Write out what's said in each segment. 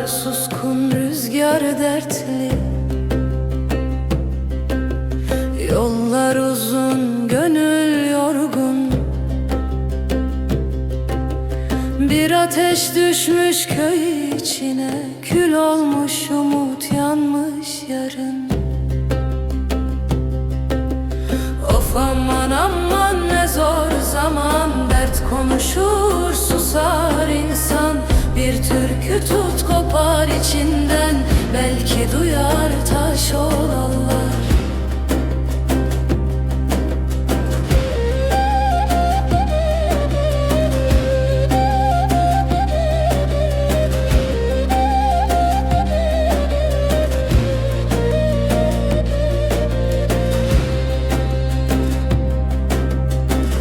suskun, rüzgar dertli. Yollar uzun, gönül yorgun. Bir ateş düşmüş köy içine, kül olmuş umut, yanmış yarın. Of aman aman ne zor zaman, dert konuşur susar insan. Bir türkü tut kopar içinden, belki duyar taş olanlar.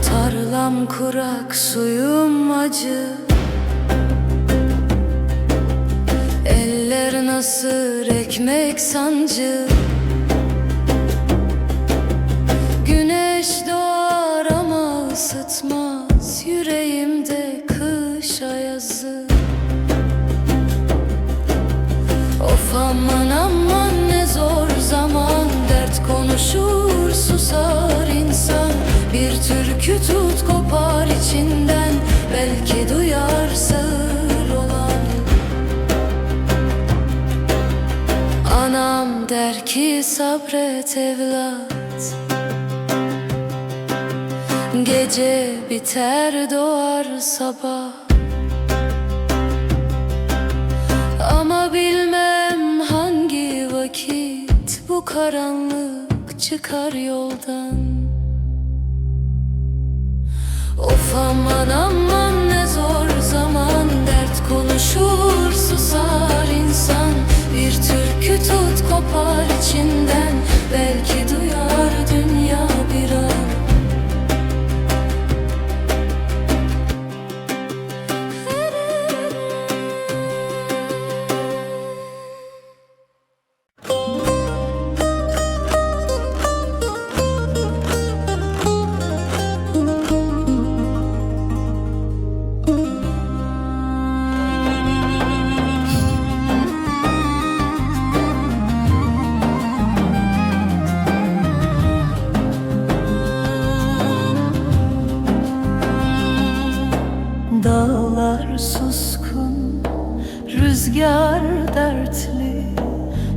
Tarlam kurak, suyum acı. Eller nasır, ekmek sancı. Güneş doğar ama ısıtmaz yüreğimde kış ayazı. Of aman aman ne zor zaman, dert konuşur susar insan. Bir türkü tut kopar içinden, belki duyar sır olan. Anam der ki sabret evlat, gece biter doğar sabah. Ama bilmem hangi vakit bu karanlık çıkar yoldan. Of aman aman ne zor zaman, dert konuşur susar insan. Bir türkü tut kopar içinden, belki duyar dünya bir an. Dağlar suskun, rüzgar dertli.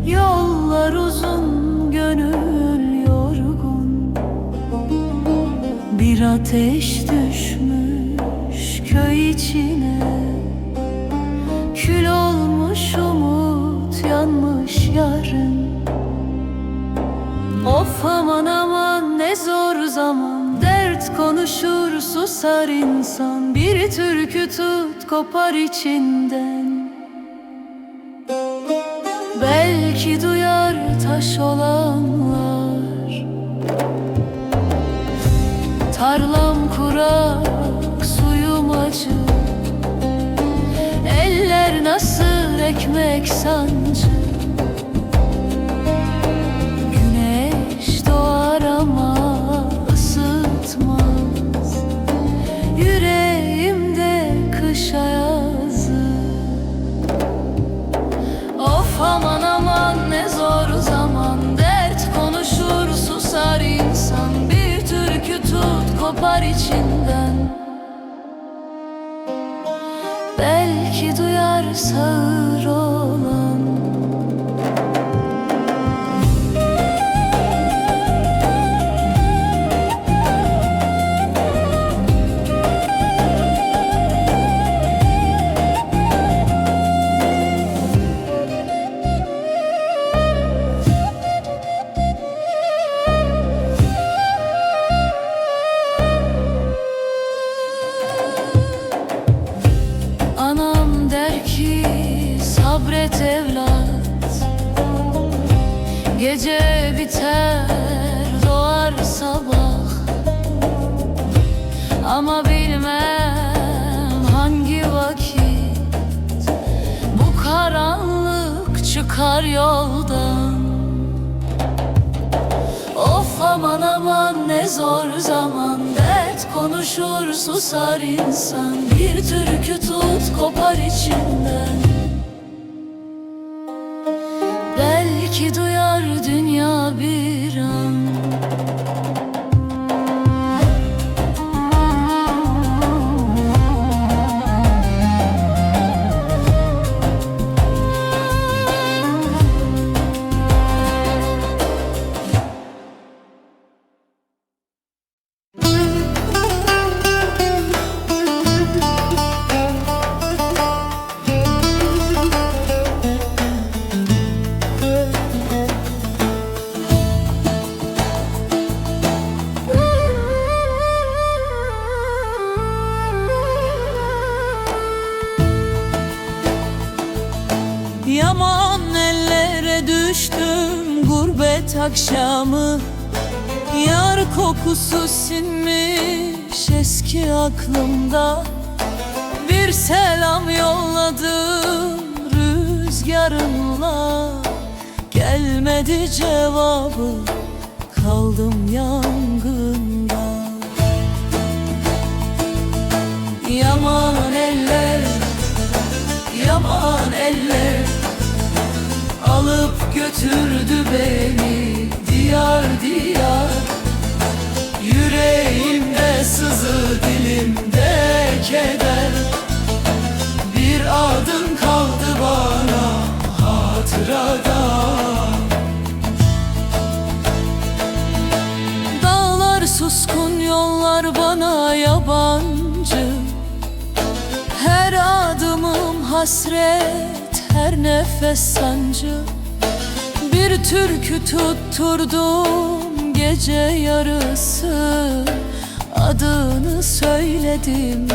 Yollar uzun, gönül yorgun. Bir ateş düşmüş köy içine, kül olmuş umut, yanmış yarın. Of aman aman ne zor zaman, dert konuşur susar insan. Bir türkü tut kopar içinden, belki duyar taş olanlar. Tarlam kurak, suyum acı. Eller nasıl ekmek sancı. Güneş doğar ama ısıtmaz yüreğimde kış ayazı. Of aman aman ne zor zaman, dert konuşur susar insan. Bir türkü tut kopar içinden, belki duyar sağır olan. Anam der ki sabret evlat, gece biter doğar sabah. Ama bilmem hangi vakit bu karanlık çıkar yoldan. Of aman aman ne zor zaman, dert konuşur susar insan. Bir türkü tut kopar içinden, belki duyar dünya bir an. Yaman ellere düştüm gurbet akşamı, yar kokusu sinmiş eski aklımda. Bir selam yolladım rüzgarınla, gelmedi cevabı, kaldım yangında. Yaman eller, yaman eller, alıp götürdü beni diyar diyar. Yüreğimde sızı, dilimde keder. Bir adım kaldı bana hatırada. Dağlar suskun, yollar bana yabancı. Her adımım hasret, her nefes sancı. Bir türkü tutturdum gece yarısı, adını söyledim,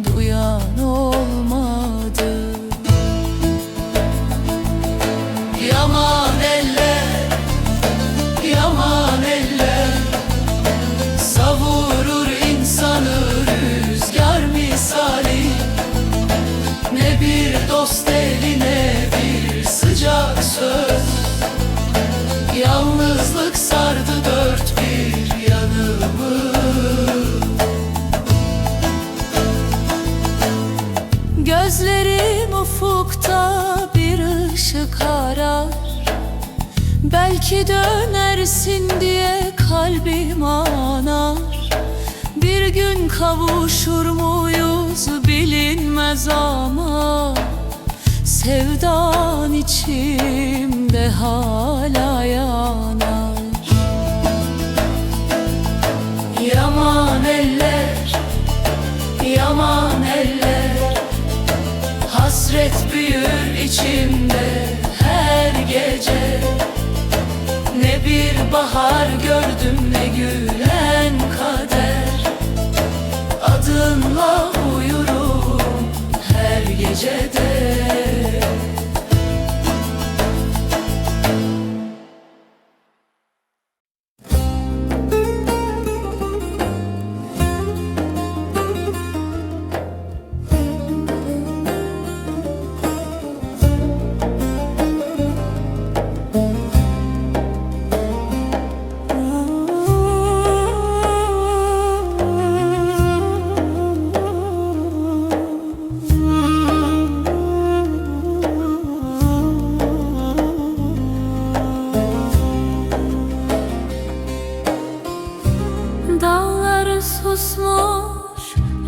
duyan olmadı. Yaman eller, yaman eller, savurur insanı rüzgar misali. Ne bir dost eline bir sıcak söz, yalnızlık sardı dört bir yanımı. Gözlerim ufukta bir ışık arar, belki dönersin diye kalbim anar. Bir gün kavuşur muyuz bilinmez ama sevdan içimde hala yanar. Yaman eller, yaman eller, hasret büyür içimde her gece. Ne bir bahar gördüm, ne gülen kader. Adınla uyurum her gecede. Susmuş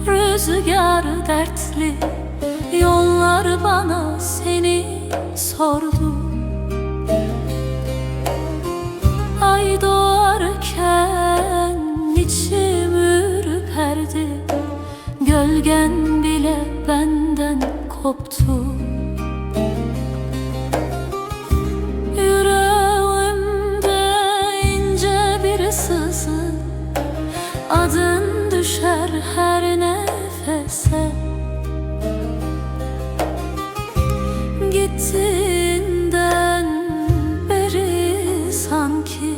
rüzgar dertli, yollar bana seni sordu. Ay doğarken içim ürperdi, gölgen bile benden koptu. Yüreğimde ince bir sızı, adın düşer her nefese. Gittiğinden beri sanki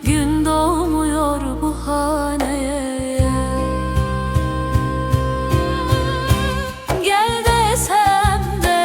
gün doğmuyor bu haneye. Gel desem de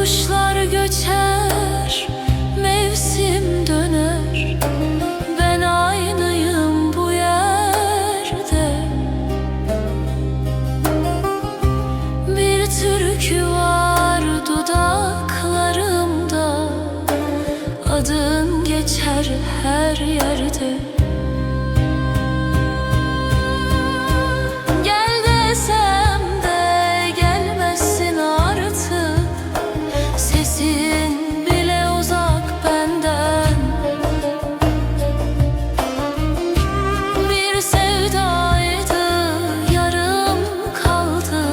Kuşlar göçer, mevsim döner, ben aynıyım bu yerde. Bir türkü var dudaklarımda, adın geçer her yerde. Gel desem de gelmezsin artık, sesin bile uzak benden. Bir sevdaydı, yarım kaldı,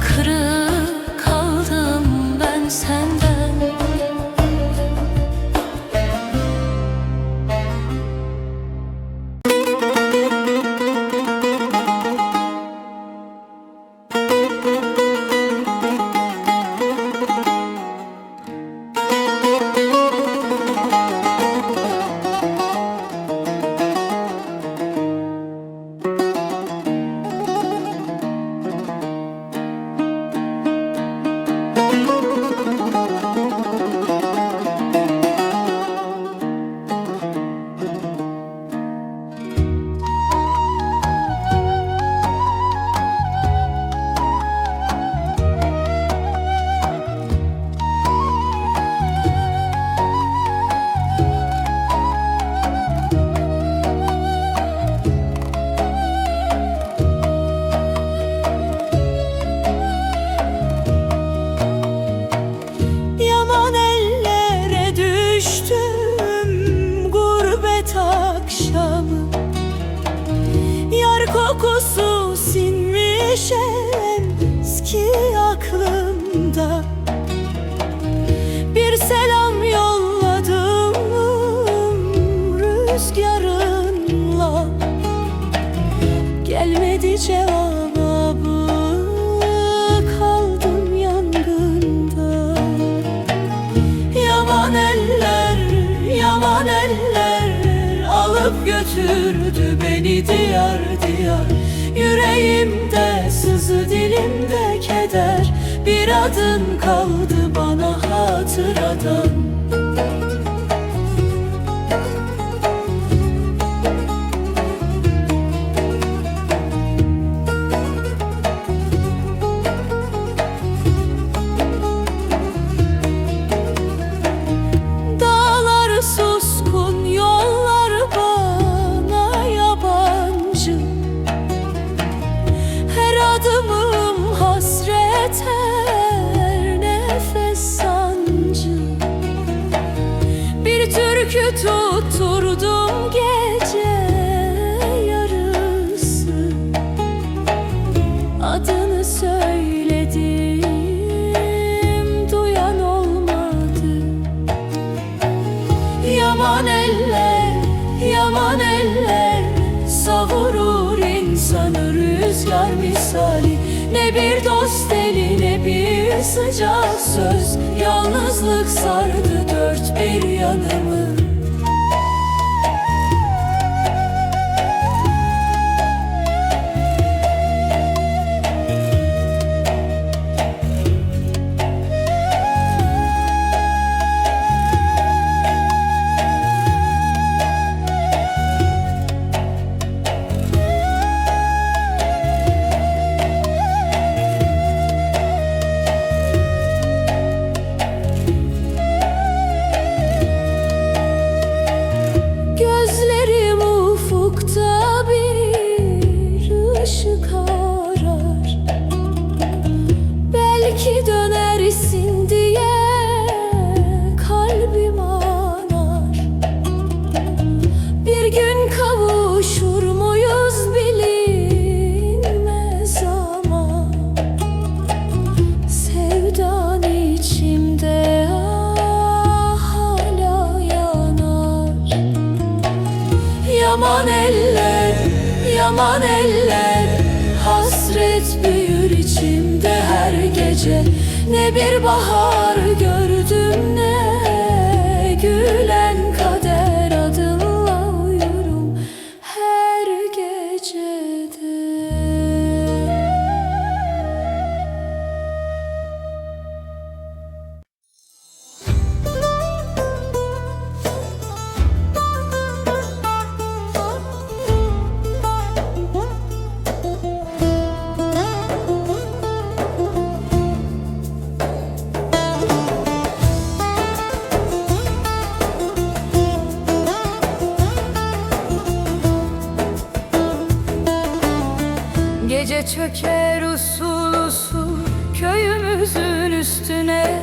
kırık kaldım ben senden. Kokusu sinmiş eski aklımda. Bir selam yolladım rüzgarınla, gelmedi cevabı, kaldım yangında. Yaman eller, yaman eller alıp götürdü beni diyar diyar. Yüreğimde sızı, dilimde keder, bir adın kaldı bana hatıradan. Dağlar suskun, yollar bana yabancı, her adımım hasret, her nefes sancı. Bir türkü tutturdum gece yarısı, adını söyledim, duyan olmadı. Yaman eller, yaman eller savurur insanı rüzgar misali. Ne bir dost eli, ne bir sıcak söz, yalnızlık sardı dört bir yanımı. Gözlerim ufukta bir ışık arar, belki dönersin diye kalbim anar. Bir gün kavuşur muyuz bilinmez ama, sevdan içimde hala yanar. Yaman eller, yaman eller hasret büyür içimde her gece. Ne bir bahar gördüm, ne gülen kader, adınla uyurum her gecede. üstüne.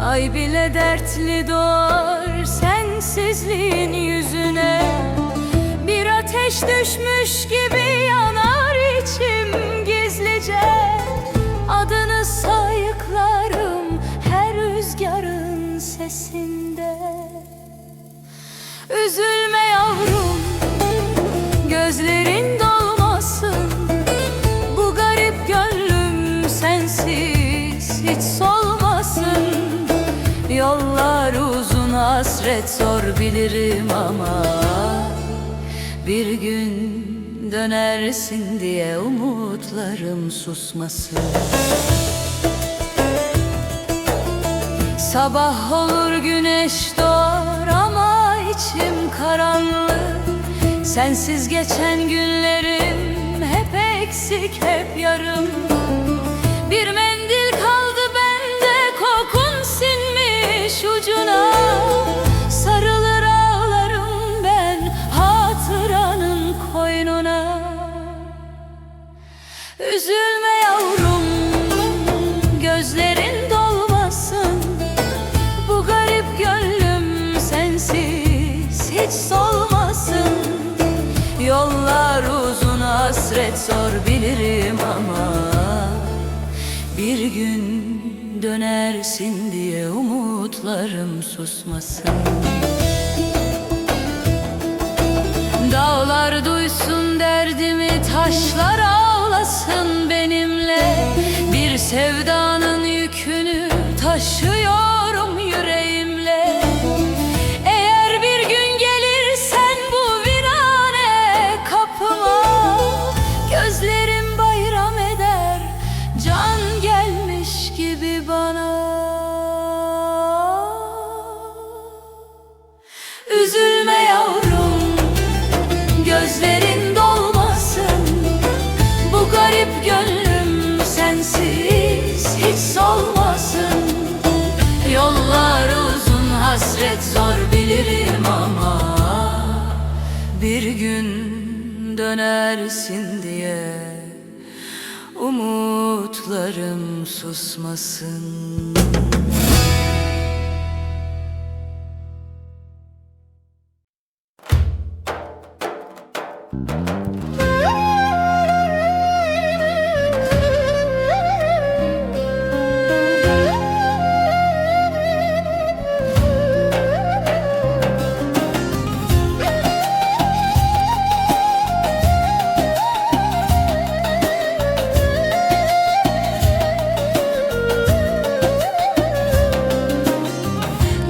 Ay bile dertli doğar sensizliğin yüzüne. Bir ateş düşmüş gibi yanar içim gizlice. Adını sayıklarım her rüzgarın sesinde. Üzülme yavrum, gözlerin dolmasın. Bu garip gönlüm sensiz hiç solmasın. Yollar uzun, hasret zor bilirim ama bir gün dönersin diye umutlarım susmasın. Sabah olur güneş doğar ama içim karanlık. Sensiz geçen günlerim hep eksik, hep yarım. Bir mendil kaldı bende, kokun sinmiş ucuna. Sarılır ağlarım ben hatıranın koynuna. Üzülme yavrum, gözlerin dolmasın. Bu garip gönlüm sensiz hiç solmasın. Yollar uzun, hasret zor bilirim ama bir gün dönersin diye umutlarım susmasın. Dağlar duysun derdimi, taşlar ağlasın benimle. Bir sevdanın yükünü taşıyorum yüreğimle. Eğer bir gün gelirsen bu virane kapıma, gözlerim bayram eder can gelmiş gibi bana. Üzülme yavrum, gözlerin dolmasın. Bu garip gönlüm sensiz hiç solmasın. Yollar uzun, hasret zor bilirim ama bir gün dönersin diye umutlarım susmasın.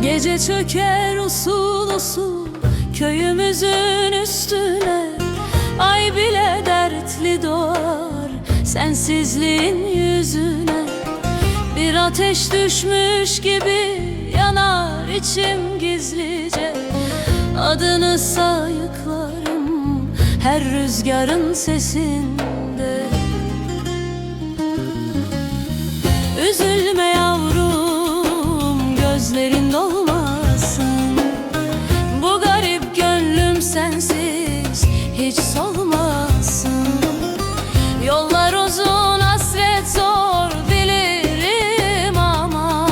Gece çöker usul usul köyümüzün üstüne. Ay bile dertli doğar sensizliğin yüzüne. Bir ateş düşmüş gibi yanar içim gizlice. Adını sayıklarım her rüzgarın sesinde. Üzülme yavrum, gözlerin dolmasın. Bu garip gönlüm sensiz hiç solmasın. Yollar uzun, hasret zor bilirim ama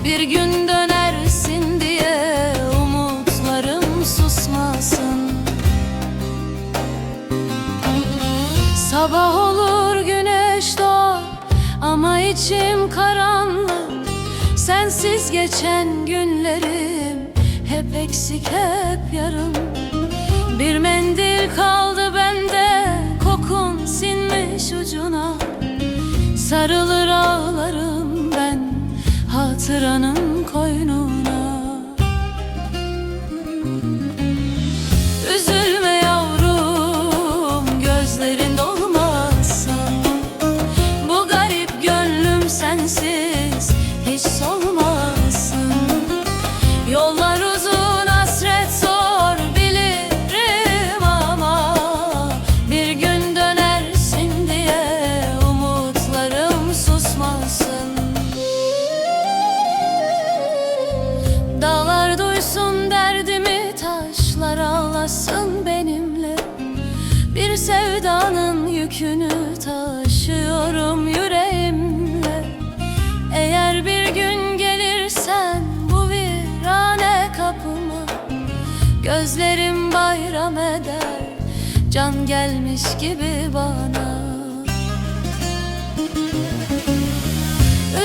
bir gün dönersin diye umutlarım susmasın. Sabah olur güneş doğar ama içim karanlık. Sensiz geçen günlerim hep eksik, hep yarım. Bir mendil kaldı bende, kokun sinmiş ucuna. Sarılır ağlarım ben hatıranın koynuna. Üzülme yavrum, gözlerin dolmasın. Bu garip gönlüm sensiz hiç solmasın. Yollar uzun, hasret zor bilirim ama bir gün dönersin diye umutlarım susmasın. Dağlar duysun derdimi, taşlar ağlasın benimle. Bir sevdanın yükünü taşıyorum yüreğimle. Eğer gelmiş gibi bana.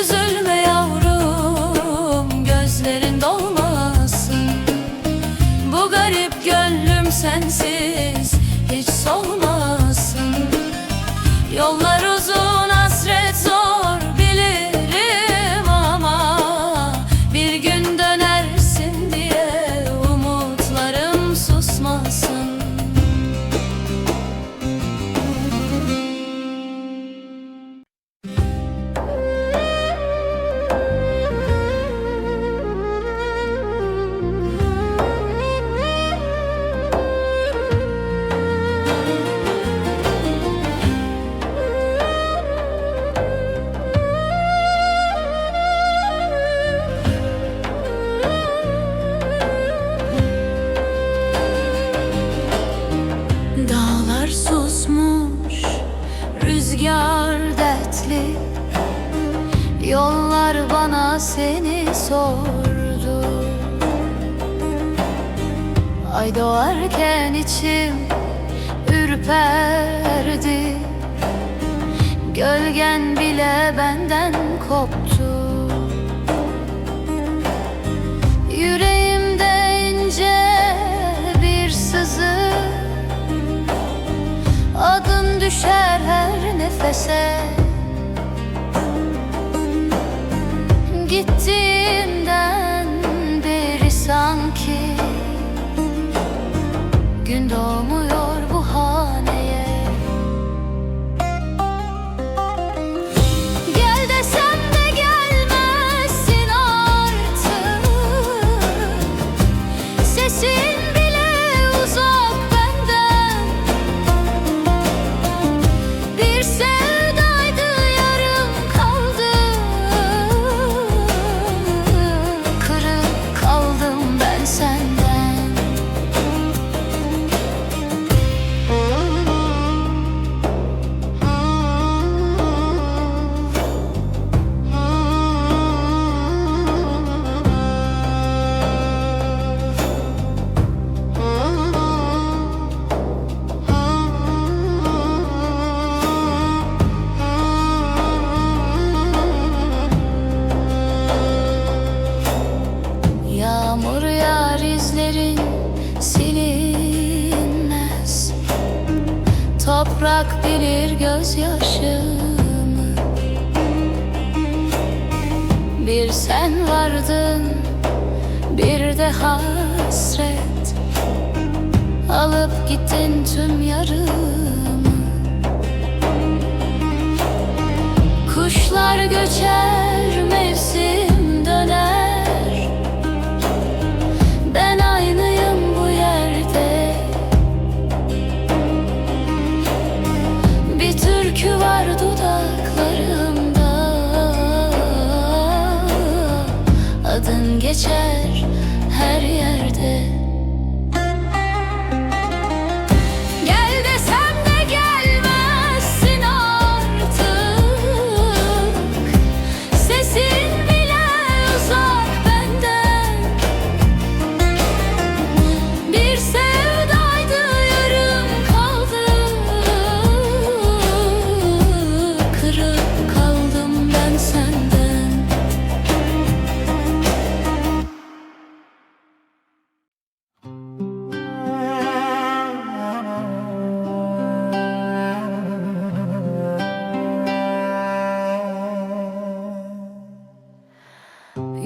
Üzülme yavrum, gözlerin dolmasın. Bu garip gönlüm sensiz hiç solmasın. Yollar uzun, hasret zor bilirim ama bir gün dönersin diye umutlarım susmasın. Dağlar susmuş, rüzgar dertli. Yollar bana seni sordu. Ay doğarken içim ürperdi. Gölgen bile benden koptu. Yüreğimde ince bir sızı, adın düşer her nefese. Gittiğimden beri sanki gün doğmuyor bu haneye. Gel desem de gelmezsin artık. Sesin bile uzak benden. Bir sevdaydı yarım kaldı. Kırık kaldım ben senden. Yağmur yağar, izlerin silinmez. Toprak bilir gözyaşımı. Bir sen vardın, bir de hasret. Alıp gittin tüm yarımı. Kuşlar göçer, mevsim döner. Ben aynıyım bu yerde. Bir türkü var dudaklarımda. Adın geçer her yerde. Gel desem de gelmezsin artık. Sesin bile uzak benden. Bir sevdaydı yarım kaldı. Kırık kaldım ben senden.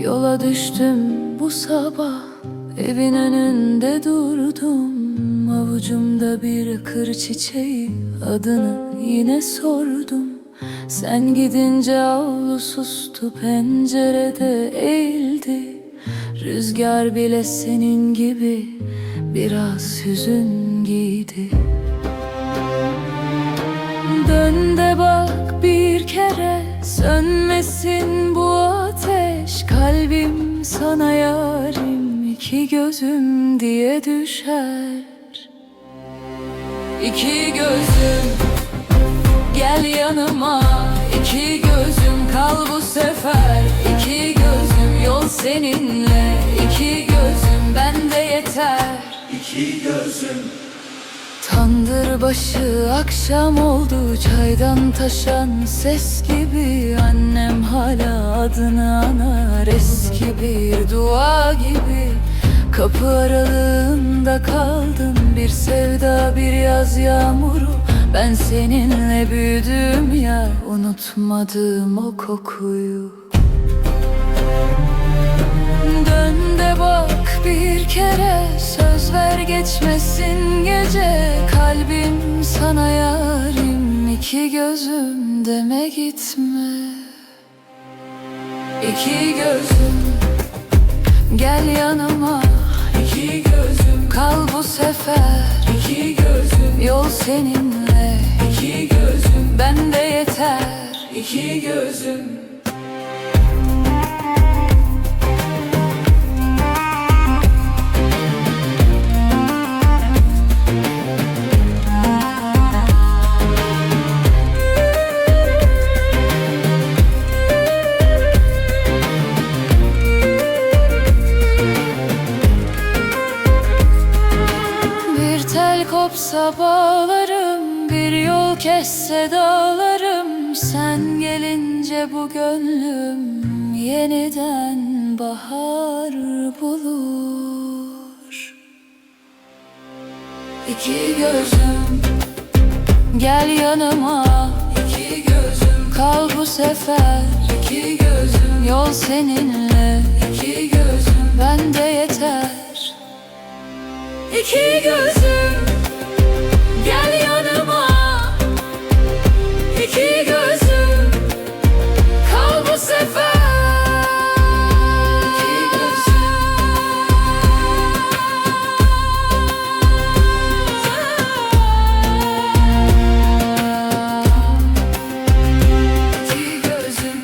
Yola düştüm bu sabah, evin önünde durdum. Avucumda bir kır çiçeği, adını yine sordum. Sen gidince avlu sustu, pencerede eğildi. Rüzgar bile senin gibi biraz hüzün giydi. Dön de bak bir kere, sönmesin bu ateş. Kalbim sana yarim, iki gözüm diye düşer. İki gözüm gel yanıma, iki gözüm kal bu sefer. İki gözüm yol seninle, iki gözüm bende yeter. İki gözüm Tandır başı akşam oldu, çaydan taşan ses gibi. Annem hala adını anar, eski bir dua gibi. Kapı aralığında kaldım, bir sevda bir yaz yağmuru. Ben seninle büyüdüm ya, unutmadım o kokuyu. Dön de bak bir kere, söz ver geçmesin gece. Kalbim sana yarim, iki gözüm deme gitme. İki gözüm gel yanıma, iki gözüm kal bu sefer. İki gözüm yol seninle, iki gözüm bende yeter. İki gözüm. Kopsa bağlarım, bir yol kesse dağlarım. Sen gelince bu gönlüm yeniden bahar bulur. İki gözüm gel yanıma, iki gözüm kal bu sefer. İki gözüm yol seninle, iki gözüm bende yeter. İki gözüm gel yanıma, iki gözüm kal bu sefer. İki gözüm. İki gözüm.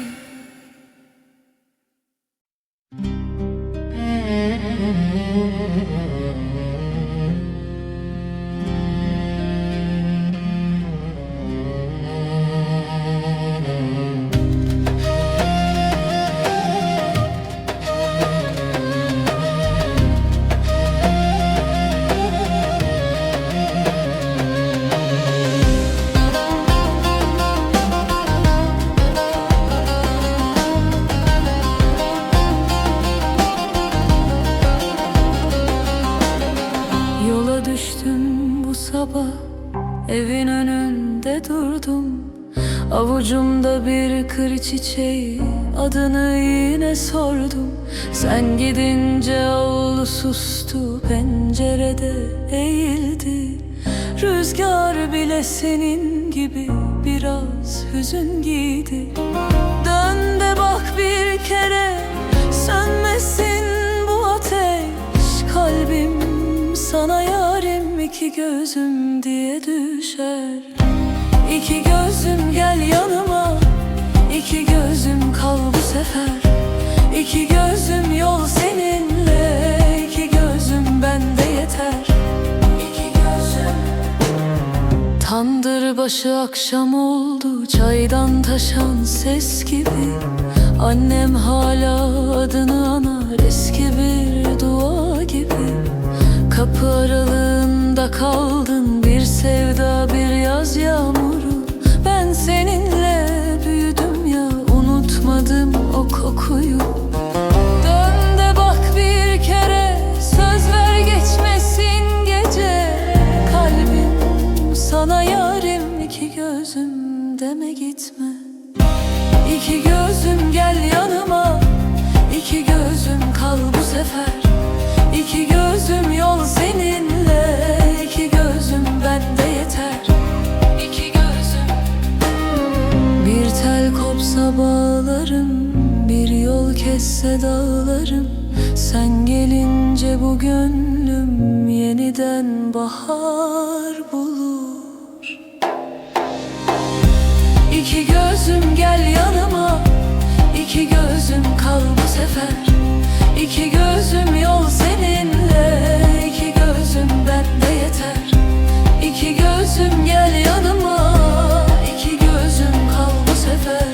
Düştüm bu sabah, evin önünde durdum. Avucumda bir kır çiçeği, adını yine sordum. Sen gidince avlu sustu, pencerede eğildi. Rüzgar bile senin gibi biraz hüzün giydi. Dön de bak bir kere, sönmesin bu ateş. Kalbim sana yarim, iki gözüm diye düşer. İki gözüm gel yanıma, iki gözüm kal bu sefer. İki gözüm yol seninle, iki gözüm bende yeter. İki gözüm. Tandır başı akşam oldu, çaydan taşan ses gibi. Annem hala adını anar, eski bir dua gibi. Kapı aralığında kaldın, bir sevda bir yaz yağmuru. Ben seninle büyüdüm ya, unutmadım o kokuyu. Dön de bak bir kere, söz ver geçmesin gece. Kalbim sana yarim, iki gözüm deme gitme. İki gözüm gel yanıma, iki gözüm kal bu sefer. İki gözüm yol seninle, iki gözüm bende yeter. İki gözüm. Bir tel kopsa bağlarım, bir yol kesse dağlarım. Sen gelince bu gönlüm yeniden bahar bulur. İki gözüm gel yanıma, iki gözüm kal bu sefer. İki gözüm yol seninle, iki gözüm bende yeter. İki gözüm gel yanıma, iki gözüm kal bu sefer.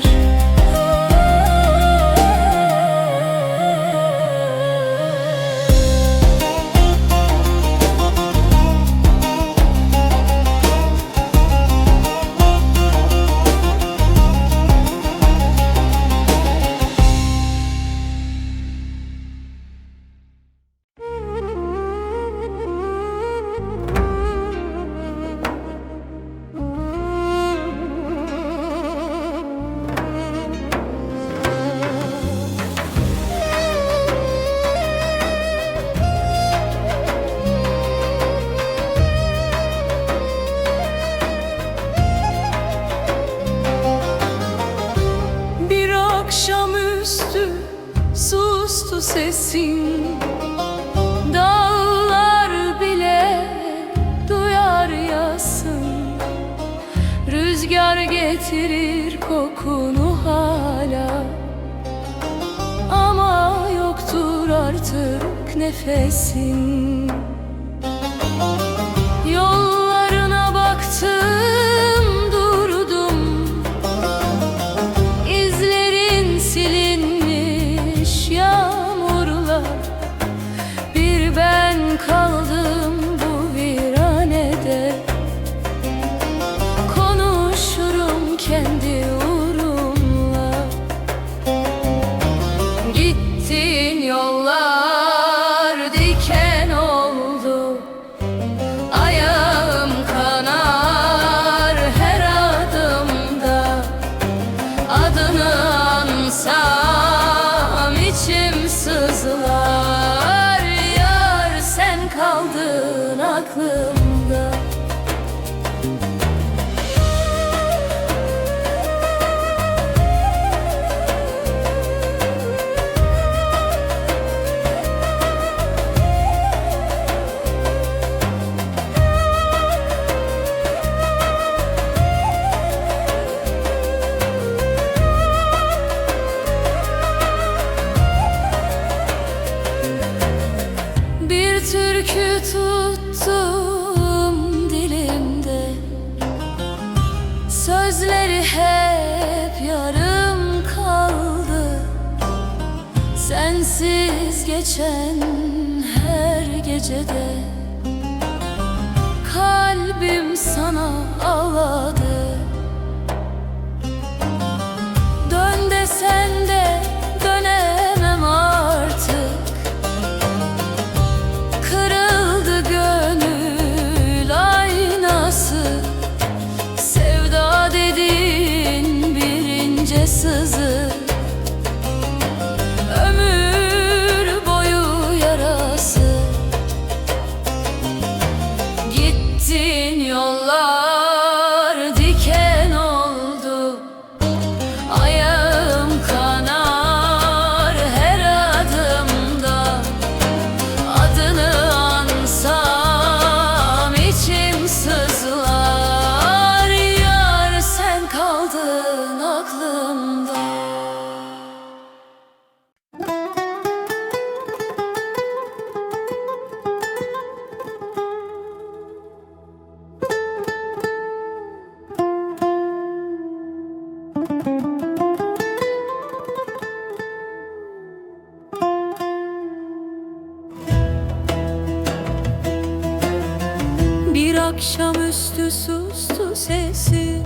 akşamüstü sustu sesin, dağlar bile duyar yasın. Rüzgar getirir kokunu hala, ama yoktur artık nefesin. Yollarına baktım durdum, izlerin silinmiş yağmurla. Bir ben kaldım bu viranede, konuşurum kendi uğrumla. Gittin yollar diken oldu, ayağım kanar her adımda. Adını ansam içim sızlar, yar sen kaldın aklımda. Bir türkü tuttum dilimde, sözleri hep yarım kaldı. Sensiz geçen her gecede kalbim sana ağladı. Dön desen de dönemem artık, kırıldı gönül aynası. Sevda dediğin bir ince sızı, ömür boyu yarası. Gittin yollar diken oldu, ayağım kanar her adımda. Adını ansam içim sızlar, yar sen kaldın aklımda. Bir akşamüstü sustu sesi,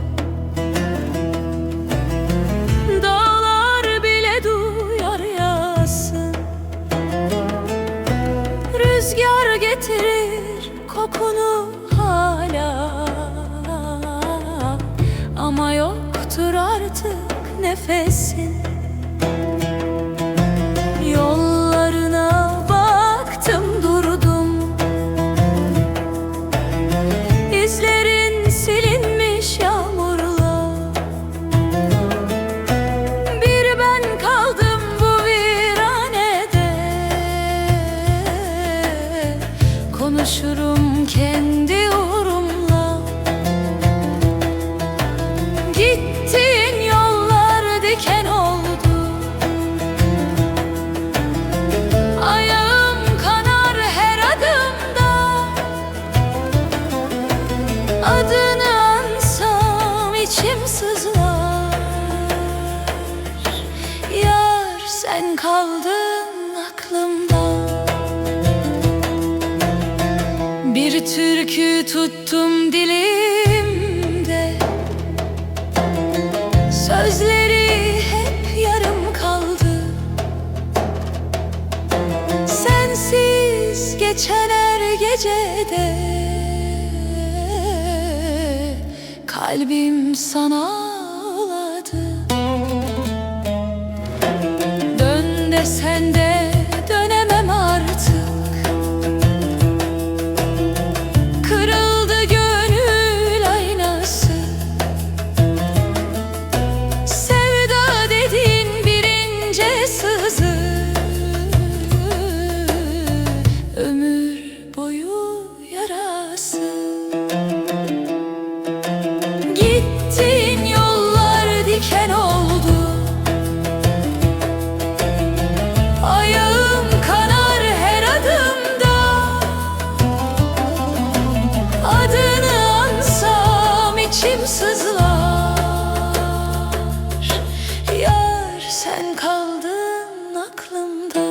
dağlar bile duyar yasın. Rüzgar getirir kokunu hala, ama yoktur artık nefesin. Yollarına baktım durdum, İzlerin silinmiş yağmurla. Bir ben kaldım bu viranede, konuşurum kendi uğrumla. Gittin yollar diken oldu, ayağım kanar her adımda. Adını ansam içim sızlar, yar sen kaldın aklımda. Bir türkü tuttum dilimde, sözleri hep yarım kaldı. Sensiz geçen her gecede kalbim sana ağladı. Dön desen de dönemem artık, kırıldı gönül aynası. Sevda dediğin bir kaldın aklımda.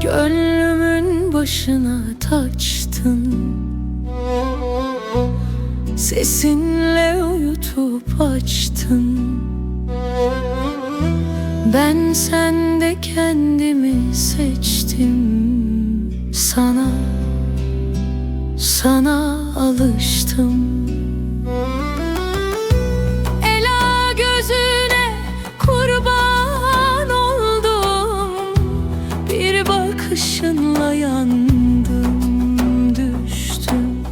Gönlümün başına taçtın, sesinle uyutup açtın. Ben sende kendimi seçtim. Sana alıştım. Ela gözüne kurban oldum, bir bakışınla yandım, düştüm.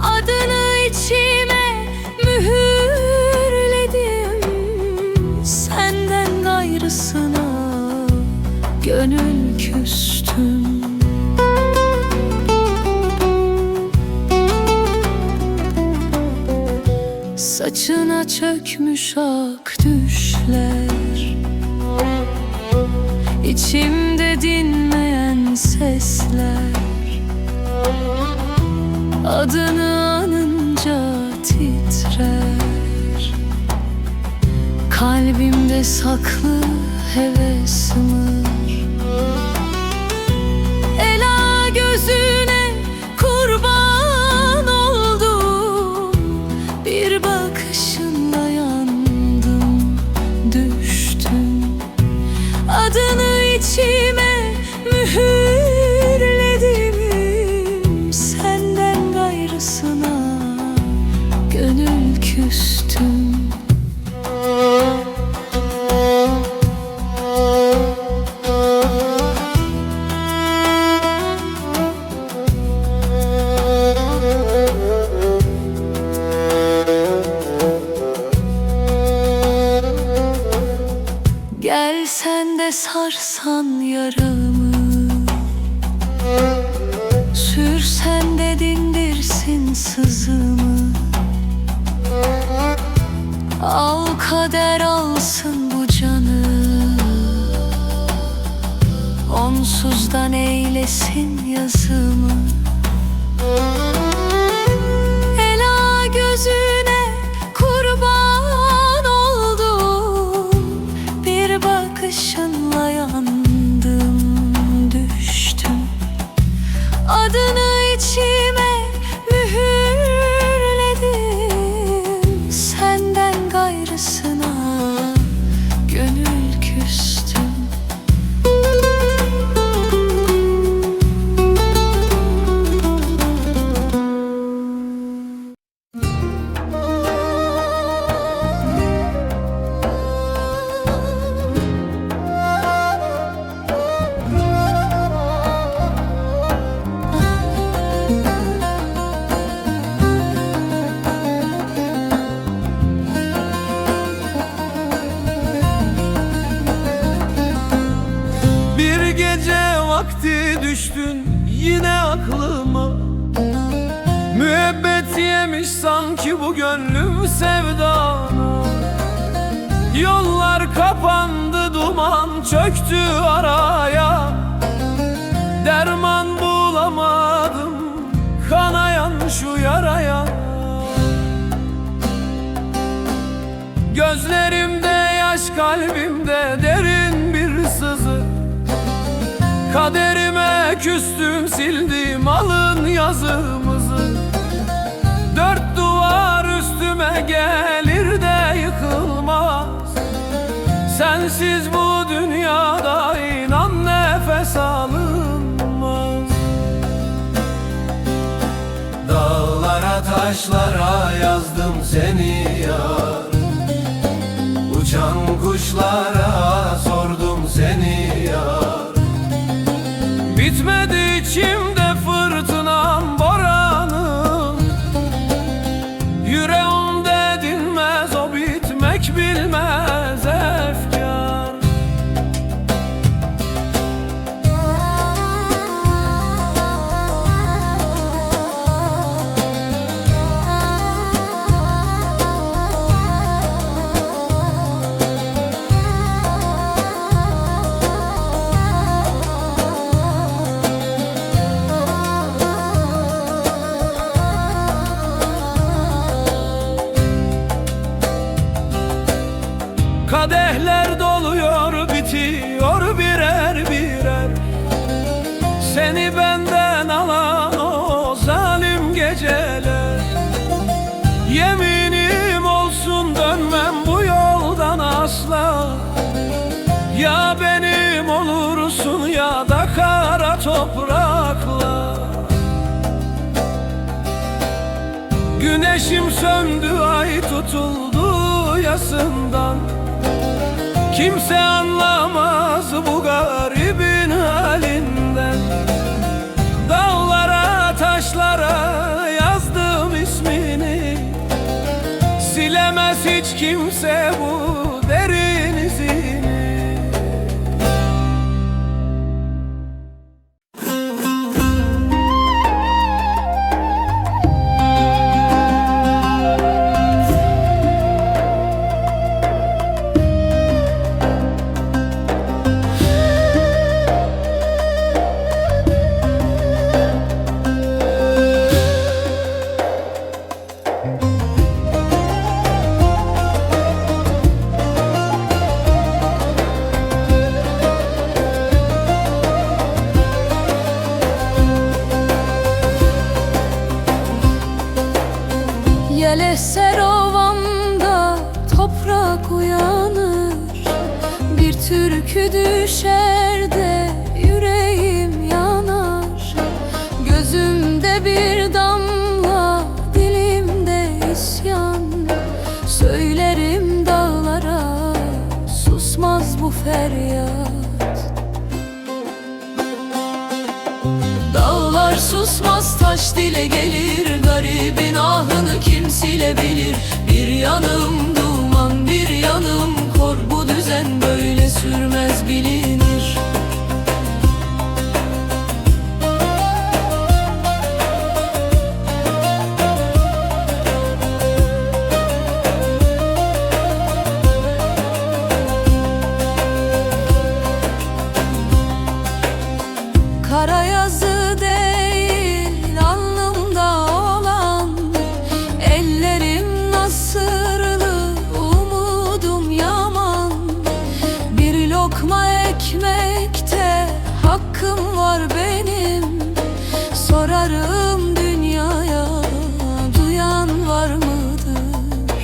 Adını içime mühürledim. Senden gayrısına gönül küstüm. Saçına çökmüş ak düşler, İçimde dinmeyen sesler. Adını anınca titrer, kalbimde saklı heves mır. Ela gözüne kurban oldum, bir bakışınla yandım, düştüm. Adını içime mühürledim. Senden gayrısına gönül küstüm. Gel sen de sarsan yaramı, sürsen de dindirsin sızımı. Al kader alsın bu canı, onsuzdan eylesin yazımı. Ela gözüne kurban oldum, bir bakışınla yandım, düştüm. Adını içime mühürledim. Senden gayrısına gönül küstüm. Vakti düştün yine aklıma, müebbet yemiş sanki bu gönlüm sevdana. Yollar kapandı, duman çöktü araya, derman bulamadım kanayan şu yaraya. Gözlerimde yaş, kalbimde derin bir sızı. Kaderime küstüm, sildim alın yazımızı. Dört duvar üstüme gelir de yıkılmaz. Sensiz bu dünyada inan nefes alınmaz. Dağlara taşlara yazdım seni yar, uçan kuşlara sordum seni yar. Bitmedi içimde fırtınam boranım, yüreğimde dinmez o bitmek bilmez efkar. geceler. Yeminim olsun dönmem bu yoldan asla. Ya benim olursun ya da kara toprakla. Güneşim söndü, ay tutuldu yasından. Kimse anlamaz bu garibin halinden. Dağlara, taşlara yazdım ismini. Silemez hiç kimse bu derin izini. Yel eser ovamda toprak uyanır. Bir türkü düşer de yüreğim yanar. Gözümde bir damla, dilimde isyan. Söylerim dağlara, susmaz bu feryat. Dağlar susmaz, taş dile gelir. Garibin ahını kim silebilir? Bir yanım duman, bir yanım kor. Bu düzen böyle sürmez bilinir. Kara yazı değil alnımda olan, ellerim nasırlı, umudum yaman. Bir lokma ekmekte hakkım var benim. Sorarım dünyaya, duyan var mıdır?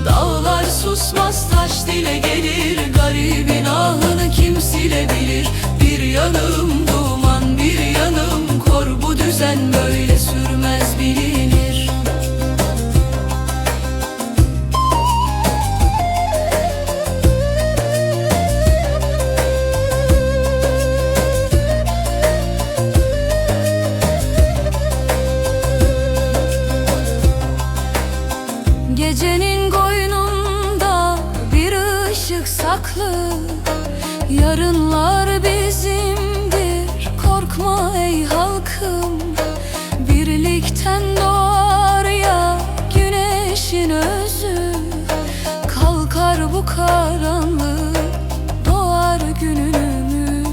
Dağlar susmaz, taş dile gelir. Garibin ahını kim silebilir? Bir yanım duman, bir yanım kor. Bu düzen böyle sürmez bilinir. Gecenin koynunda bir ışık saklı. Yarınlar bizimdir, korkma ey halkım. Birlikten doğar ya güneşin özü. Kalkar bu karanlık, doğar günümüz.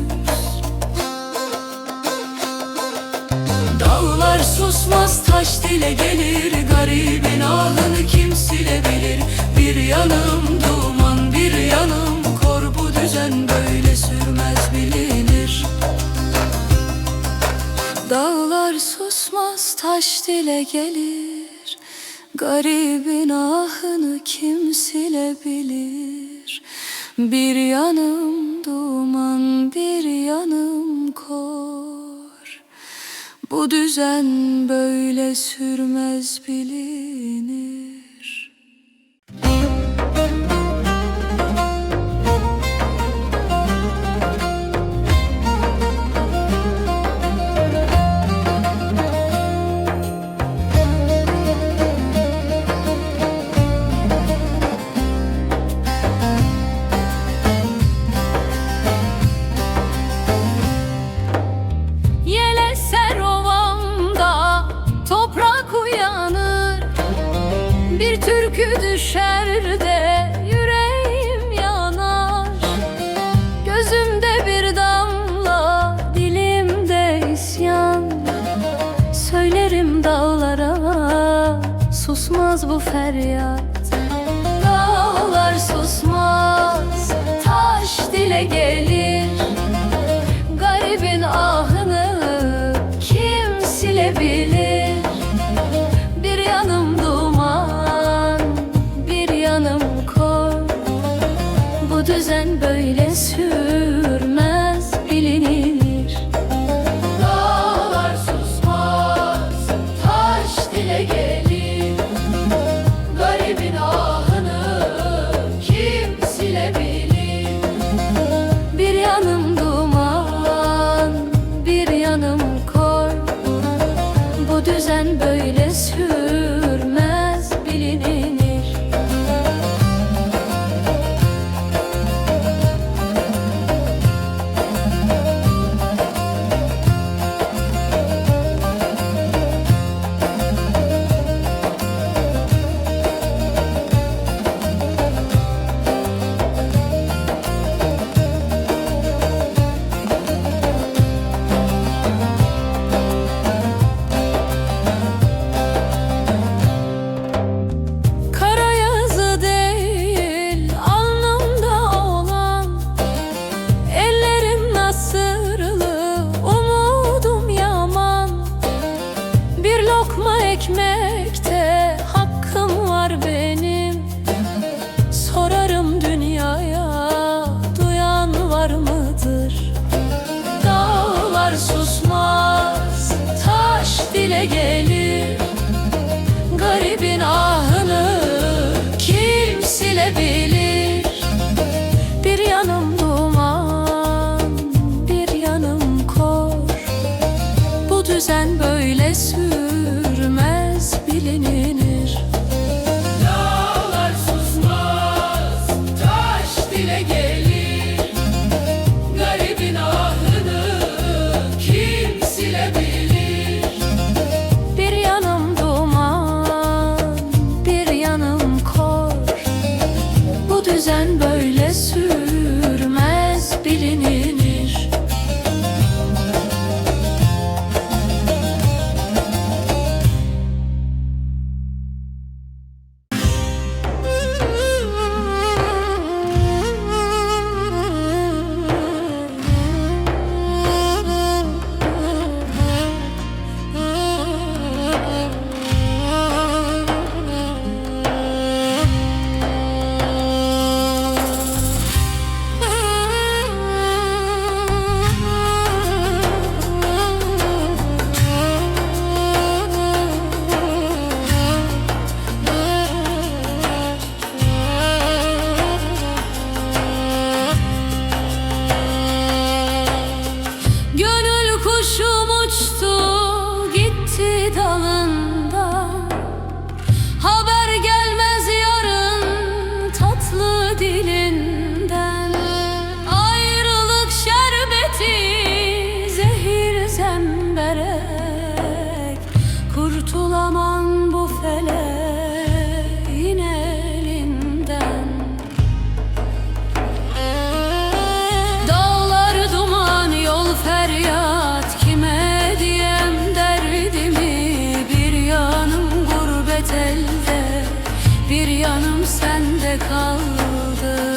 Dağlar susmaz, taş dile gelir. Garibin ahını kim silebilir? Bir yanım duman, bir yanım kor. Bu düzen böyle sürmez bilinir. Dağlar susmaz, taş dile gelir. Garibin ahını kim silebilir? Bir yanım duman, bir yanım kor. Bu düzen böyle sürmez bilinir. Türkü düşer de yüreğim yanar. Gözümde bir damla, dilimde isyan. Söylerim dağlara, susmaz bu feryat. Dağlar susmaz, taş dile gelir. Garibin ahını dile gelir? Garibin ahını kim silebilir? Bir yanım duman, bir yanım kor. Bu düzen böyle sürmez, bilinir. Dağlar susmaz, taş dile gelir. Garibin ahını kim silebilir? Bir yanım duman, bir yanım kor. Bu düzen böyle sürmez, bilinir. Gönül kuşum uçtu gitti dalından. Haber gelmez yarın tatlı dilinden. Ayrılık şerbeti zehir zemberek. Kurtulamam bu feleğin elinden. Dağlar duman, yol feryat, kime diyem derdimi? Bir yanım gurbet elde, bir yanım sende kaldı.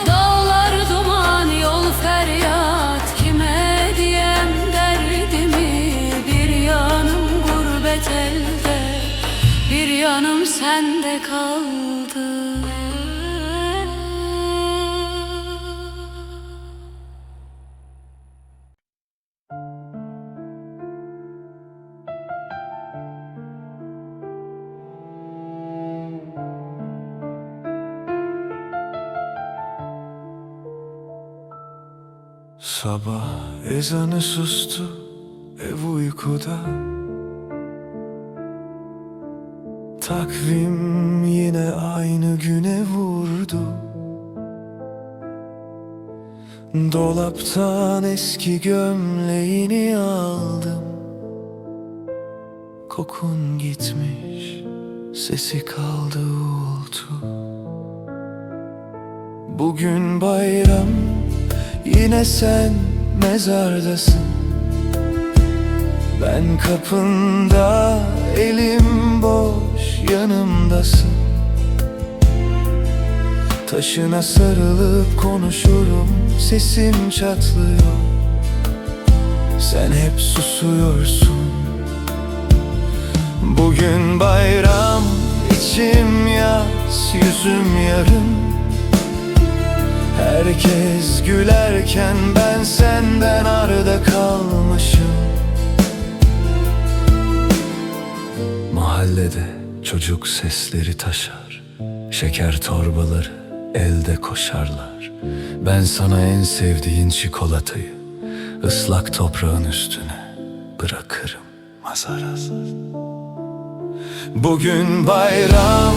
Dağlar duman, yol feryat, kime diyem derdimi? Bir yanım gurbet elde, bir yanım sende kaldı. Sabah ezanı sustu, ev uykuda. Takvim yine aynı güne vurdu. Dolaptan eski gömleğini aldım. Kokun gitmiş, sesi kaldı uğultu. Bugün bayram, yine sen mezardasın. Ben kapında, elim boş, yanımdasın. Taşına sarılıp konuşurum, sesim çatlıyor. Sen hep susuyorsun. Bugün bayram, içim yas, yüzüm yarım. Herkes gülerken ben senden arda kalmışım. Mahallede çocuk sesleri taşar, şeker torbaları elde koşarlar. Ben sana en sevdiğin çikolatayı ıslak toprağın üstüne bırakırım azar azar. Bugün bayram,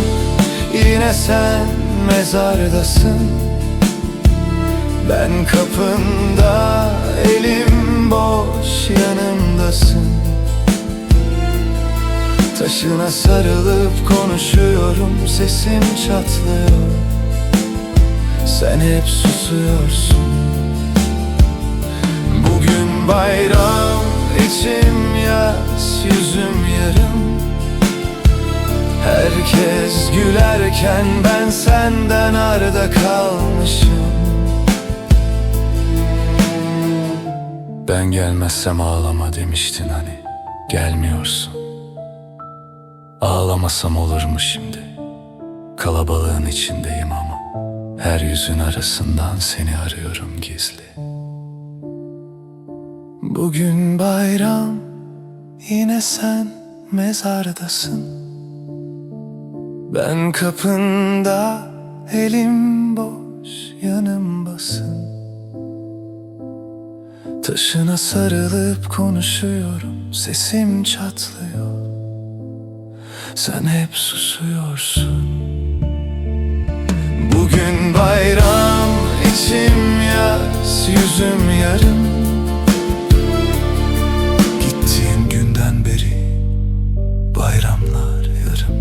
yine sen mezardasın. Ben kapında, elim boş, yanımdasın. Taşına sarılıp konuşuyorum, sesim çatlıyor. Sen hep susuyorsun. Bugün bayram, içim yas, yüzüm yarım. Herkes gülerken ben senden arda kalmışım. Ben gelmezsem ağlama demiştin hani, gelmiyorsun. Ağlamasam olur mu şimdi? Kalabalığın içindeyim ama her yüzün arasından seni arıyorum gizli. Bugün bayram, yine sen mezardasın. Ben kapında, elim boş, yanım basın. Taşına sarılıp konuşuyorum, sesim çatlıyor. Sen hep susuyorsun. Bugün bayram, içim yaz, yüzüm yarım. Gittiğin günden beri bayramlar yarım.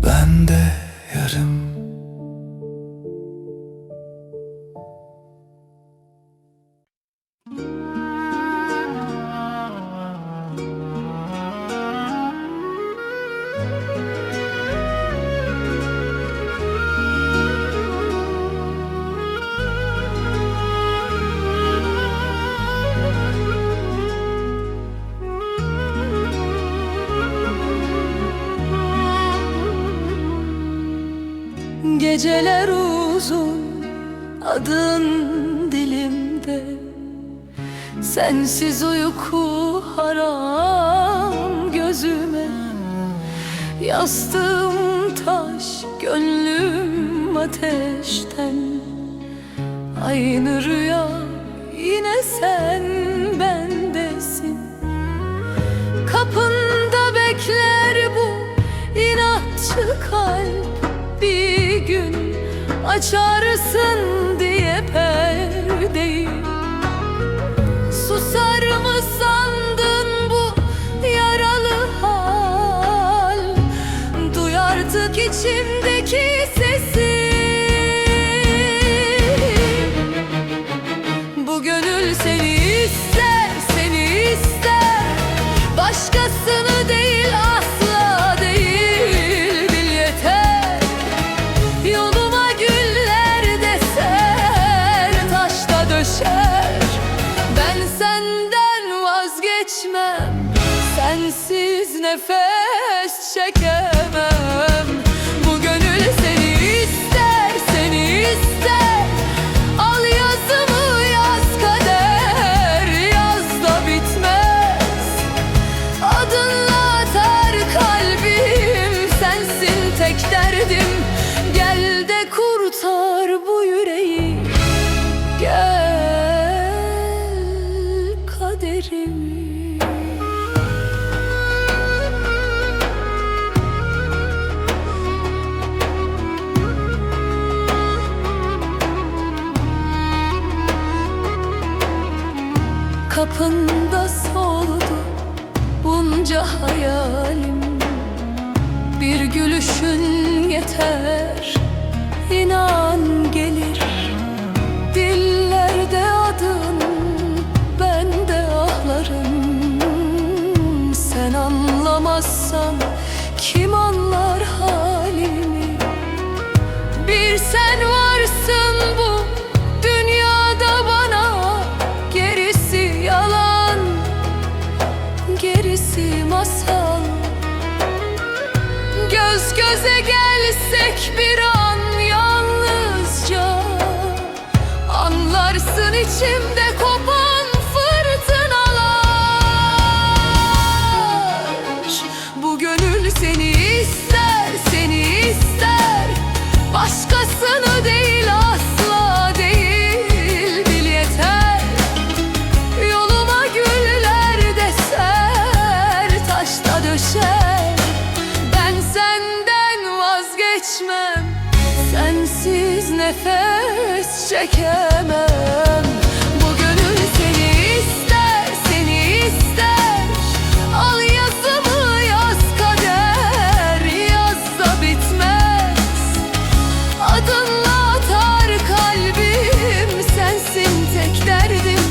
Ben de yarım. Geceler uzun, adın dilimde. Sensiz uyku haram gözüme. Yastığım taş, gönlüm ateşten. Aynı rüya, yine sen bendesin. Kapında bekler bu inatçı kalp. Bir gün açarsın diye perdeyi. Susar mı sandın bu yaralı hal? Duy artık içimdeki sesi. Bu gönül seni ister, seni ister. Başkasını değil, asla değil, bil yeter. Yoluma güller deser, taşta döşer. Ben senden vazgeçmem, sensiz nefes çekemem. Bu gönül seni ister, seni ister. Al yazımı, yaz kader, yaz da bitmez. Adınla atar kalbim, sensin tek derdim. Gel de kurtar bu yüreği, gel kaderimi. Kapında soldu bunca hayalim. Bir gülüşün yeter, inan gelir. Dillerde adın, bende ahlarım. Sen anlamazsan kim anlar halimi? Bir sen varsın bu dünyada bana. Gerisi yalan, gerisi masal. Göz göze gelsek bir an yalnızca, anlarsın içimde kopan fırtınalar. Bu gönül seni ister, seni ister. Başkasını değil, asla değil, bil yeter. Yoluma güller deser, taşta döşer. Ben senden vazgeçmem, sensiz nefes çekemem. Bu gönül seni ister, seni ister. Al yazımı, yaz kader, yaz da bitmez. Adınla atar kalbim, sensin tek derdim.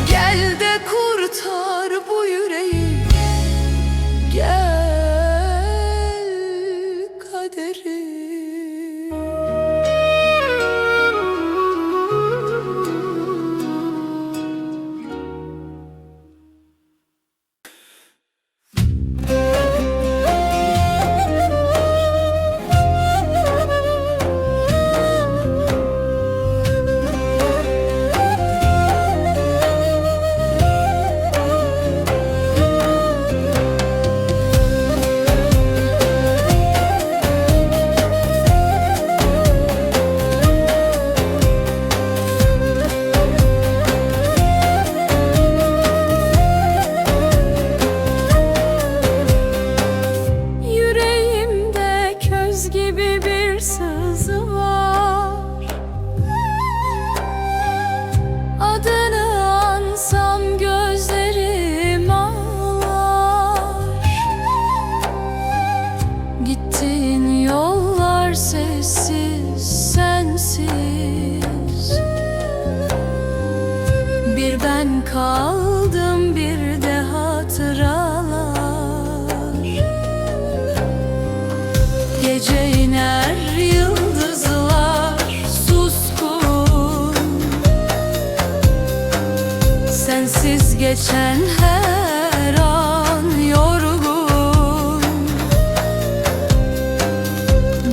Gel de kurtar bu yüreği, gel kaderim. Bir ben kaldım, bir de hatıralar. Gece iner yıldızlar suskun, sensiz geçen her an yorgun.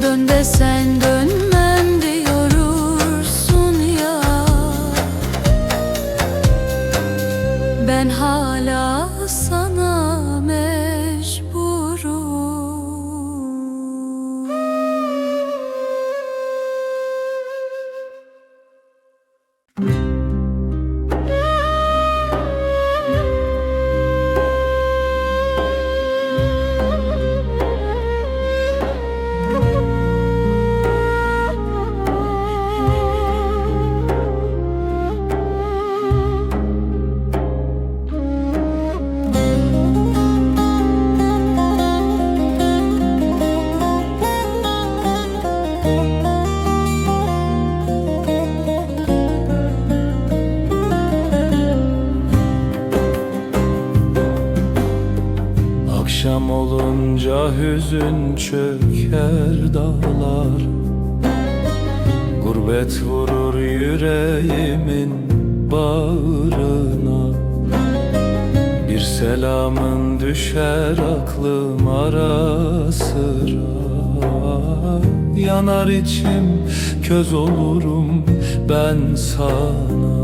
Dön desen dönmem diyorsun ya, ben hala sana mecburum. Akşam olunca hüzün çöker dağlar, gurbet vurur yüreğimin bağrına. Bir selamın düşer aklım ara sıra, yanar içim köz olurum ben sana.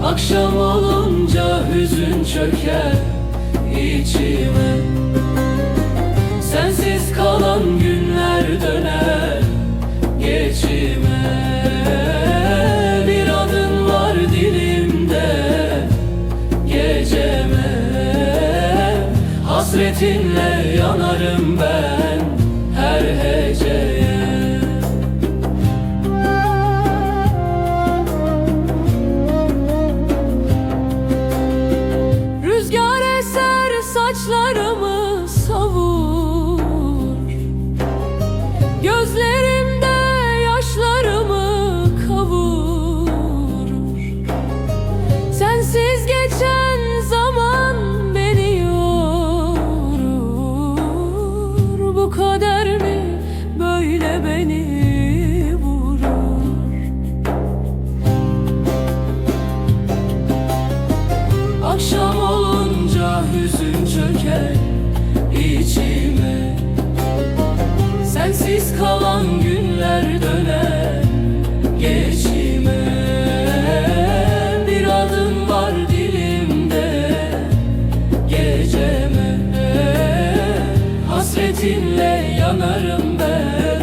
Akşam olunca hüzün çöker içime, sensiz kalan günler döner geçime. Bir adın var dilimde geceme, hasretinle yanarım ben her heceye. Rüzgar eser saçlarımı savur, gözlerimde yaşlarımı kavurur. Sensiz geçen zaman beni yorur. Bu kader mi böyle beni vurur? Akşam olunca hüzün çöker içime, sensiz kalan günler döner geçime. Bir adın var dilimde geceme, hasretinle yanarım ben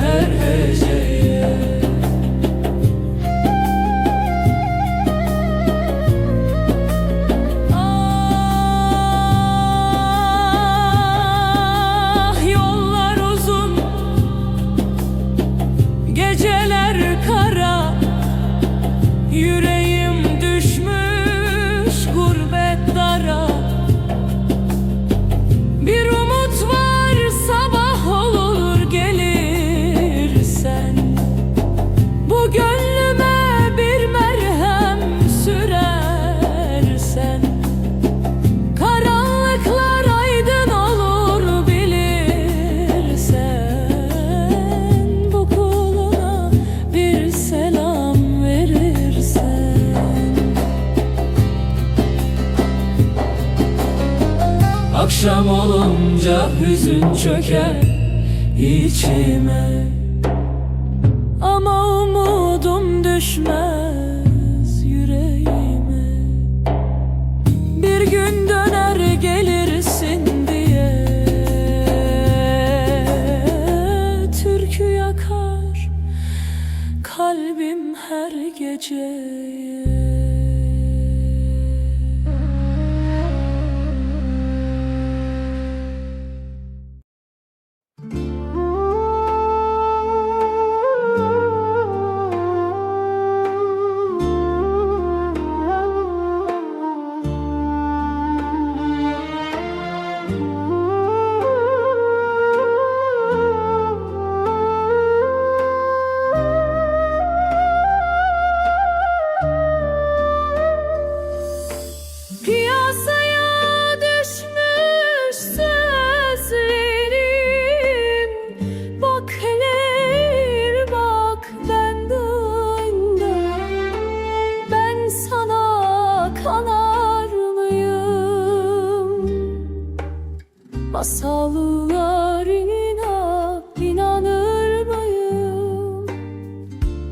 her heceye. Geceler kara, yüreğim düşmüş gurbet dara. Bir umut var, sabah olur gelirsen. Bu gönlüme bir merhem sürersen. Karanlıklar aydın olur bilirsen. Bu kuluna bir selam verirsen. Akşam olunca hüzün çöker içime, Ama umudum düşmez yüreğime. Bir gün döner gelirsin diye türkü yakar kalbim her gece.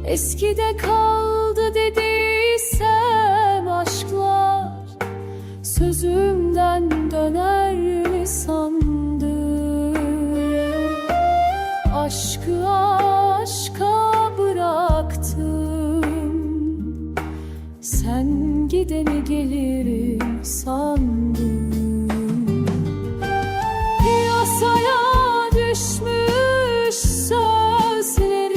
Eskide kaldı dediysem aşklar, sözümden döner mi sandın? Aşkı aşka bıraktım, sen gideni gelirim sandın. Piyasaya düşmüş sözlerim,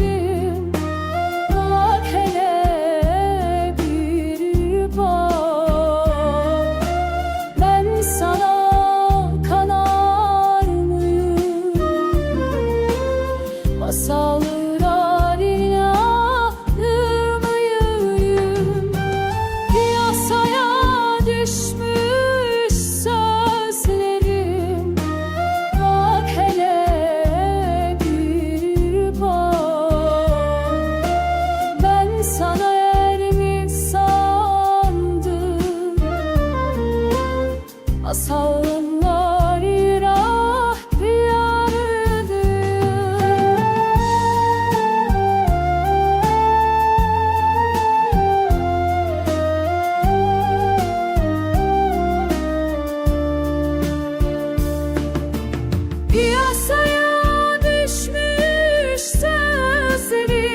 bak hele bir bak. Ben sana kanar mıyım? Masallara inanır mıyım? Piyasaya düşmüş sözlerim, bak hele bir bak. Ben sana er mi sandım? Masallar irah diyarıdır. Piyasaya düşmüş sözlerim,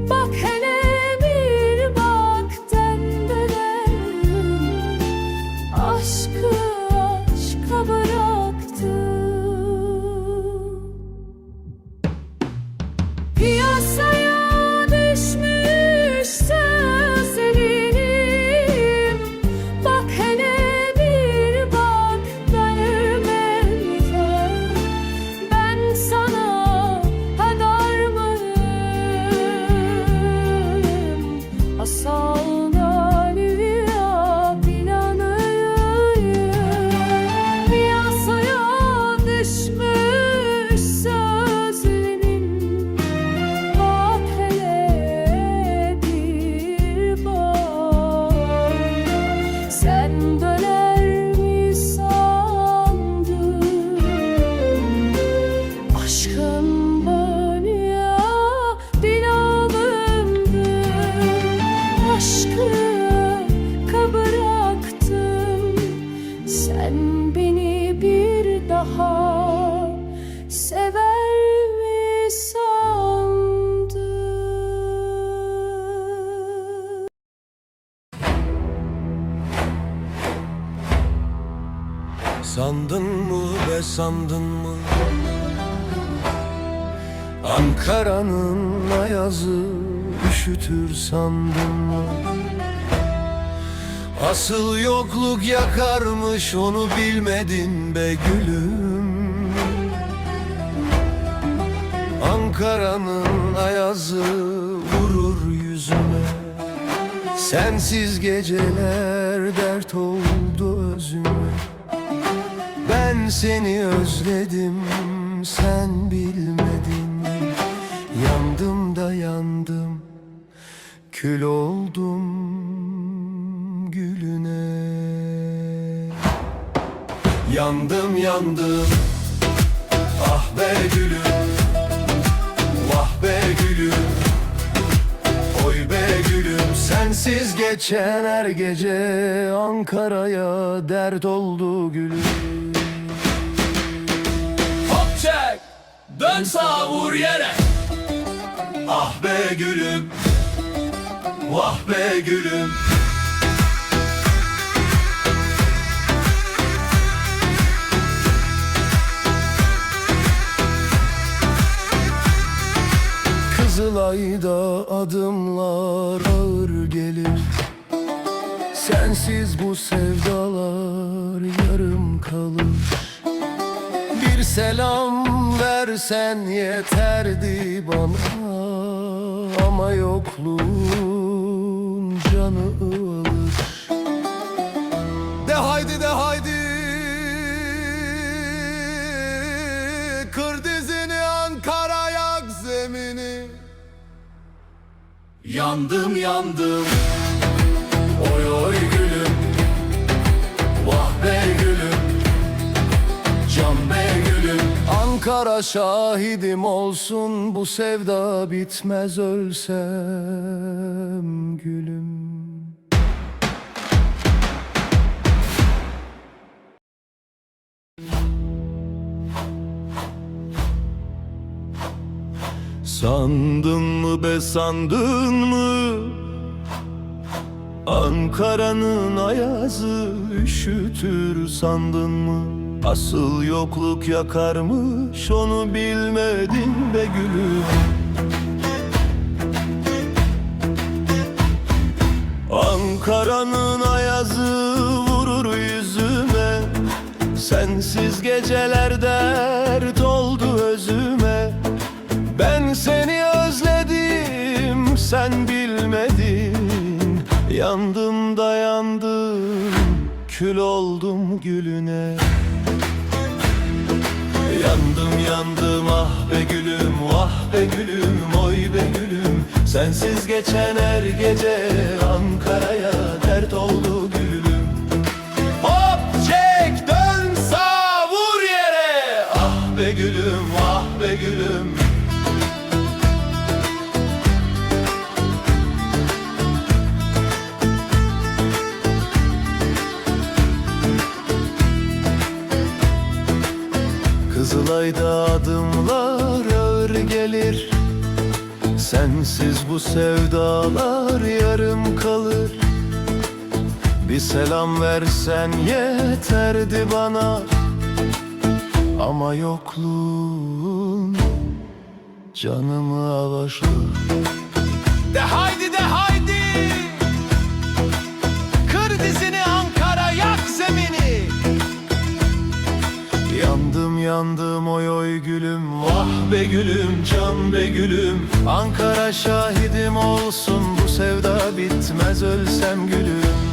bak hele bir bak dönerim. Aşkı aşka bıraktım. Piyasaya düşmüş sözlerim, bak hele bir bak dönerken. Ben sana kadar mıyım? Masallar rüya planıyım. Piyasaya düşmüş sözlerim, bak hele bir bak. Sen döner mi sandın? Aşkın bana binalımdı. Aşkı bıraktım, sen beni bir daha sever mi sandın? Sandın mı be sandın mı? Ankara'nın ayazı üşütür sandın mı? Asıl yokluk yakarmış, onu bilmedin be gülüm. Ankara'nın ayazı vurur yüzüme, sensiz geceler dert oldu özüme. Ben seni özledim, sen bilmedin. Yandım da yandım, kül oldum gülüne. Yandım yandım, ah be gülüm, vah be gülüm. Oy be gülüm, sensiz geçen her gece Ankara'ya dert oldu gülüm. Hop çek, dön sağa vur yere. Ah be gülüm, vah be gülüm. Kızılay'da adımlar ağır gelir, sensiz bu sevdalar yarım kalır. Bir selam versen yeterdi bana, ama yokluğun canı alır. De haydi de haydi, kır dizini Ankara, yak zemini. Yandım yandım, oy oy gülüm, vah be gülüm, can be gülüm. Ankara şahidim olsun, bu sevda bitmez ölsem gülüm. Sandın mı be, sandın mı? Ankara'nın ayazı üşütür sandın mı? Asıl yokluk yakarmış, onu bilmedin be gülüm. Ankara'nın ayazı vurur yüzüme, sensiz geceler dert oldu özüme. Ben seni özledim, sen bilmedin. Yandım da yandım, kül oldum gülüne. Yandım yandım ah be gülüm, ah be gülüm, oy be gülüm. Sensiz geçen her gece Ankara'ya dert oldu gülüm. Hop çek dön sağ vur yere, ah be gülüm, ah be gülüm. Kızılay'da adımlar ağır gelir, sensiz bu sevdalar yarım kalır. Bir selam versen yeterdi bana, ama yokluğun canımı alaşır. De haydi de haydi, kır dizini Ankara, yak zemini. Yandım yandım oy oy gülüm, vah be gülüm, can be gülüm. Ankara şahidim olsun, bu sevda bitmez ölsem gülüm.